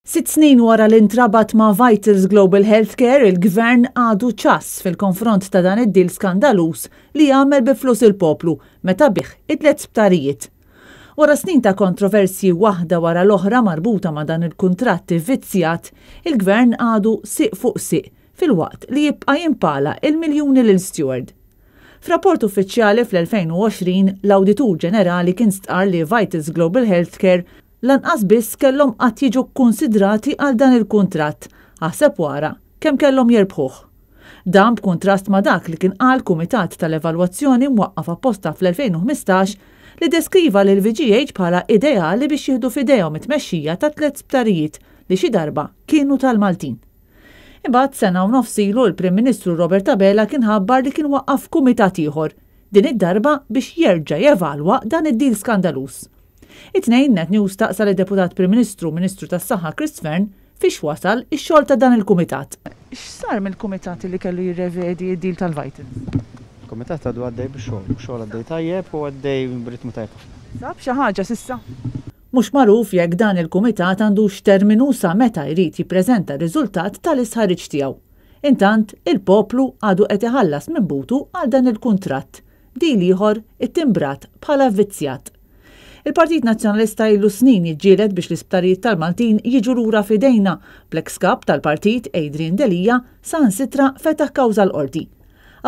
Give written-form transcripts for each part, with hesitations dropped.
6 snin wara l-intrabat ma' Vitals Global Healthcare, il-Gvern għadu ċass fil-konfront ta' dan id-dil skandalus li jagħmel bi flus il-poplu meta bih it-tliet sptarijiet. Wara snin ta' kontroversji waħda wara l-oħra marbuta ma' dan il-kuntratt vizzjat, il-Gvern għadu siq fuq siq fil-waqt li jibqa' jimpala il-miljuni lil Steward. F'rapport uffiċjali fl-2020 l-Awditur Ġenerali kien stqar li Vitals Global Healthcare lanqas biss kellhom qatt jiġu kkunsidrati għal dan il-kuntratt, ħaseb wara kemm kellhom jirbħuh. Dan b'kuntrast ma' dak li kien qal Kumitat tal-Evalwazzjoni mwaqqaf apposta fl-2015 li deskriva lil VGH bħala ideali biex jieħdu f'idejhom it-tmexxija ta' 3 sptarijiet li xi darba kienu tal-Maltin. Imbagħad sena u nofsilu l-Prim Ministru Robert Abela kien ħabbar li kien waqqaf kumitat ieħor, din id-darba biex jerġa' jevalwa dan id-dil skandalus. It-tnejn Net News taqsal id-Deputat Prim Ministru Ministru tas-Saħħa Chris Fearn fiex wasal ix-xogħol ta' dan il-kumitat. X'sar mill-kumitat li kellu jirrevedi d-dil tal-Vitals? Il-kumitat għadu għaddej bix-xogħol għaddej tajjeb u għaddej b'ritmu tajjeb. Sab xi ħaġa s'issa? Mhux magħruf jekk dan il-kumitat għandux terminu sa meta jrid jippreżenta r-riżultat tal-isħariġ tiegħu. Intant il-poplu għadu qed iħallas minn butu għal dan il-kuntratt. Dil ieħor ittimbrat bħala vizzjat. Il-Partit Nazzjonalista ilu snin jiġġieled biex l-isptarijiet tal-Maltin jiġu lura f'idejna bl-eks kap tal-partit Adrian Delija saħansitra fetaħ kawża l-qorti.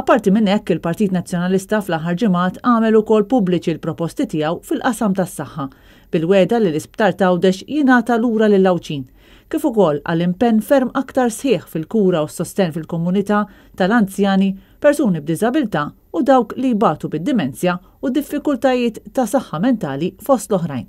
Apparti minn hekk il-Partit Nazzjonalista fl-aħħar ġimgħat għamel ukoll pubbliċi l-proposti tiegħu fil-qasam tas-saħħa bil-weda li l-isptar Tgħawdex jingħata lura lil-Lawċin, kif ukoll għall-impenn ferm aktar sħiħ fil-kura u s-sosten fil-komunità tal-anzjani, persuni b'diżabilità u dawk li jbatu bid-dimensja u diffikultajiet ta' saħħa mentali fost l-oħrajn.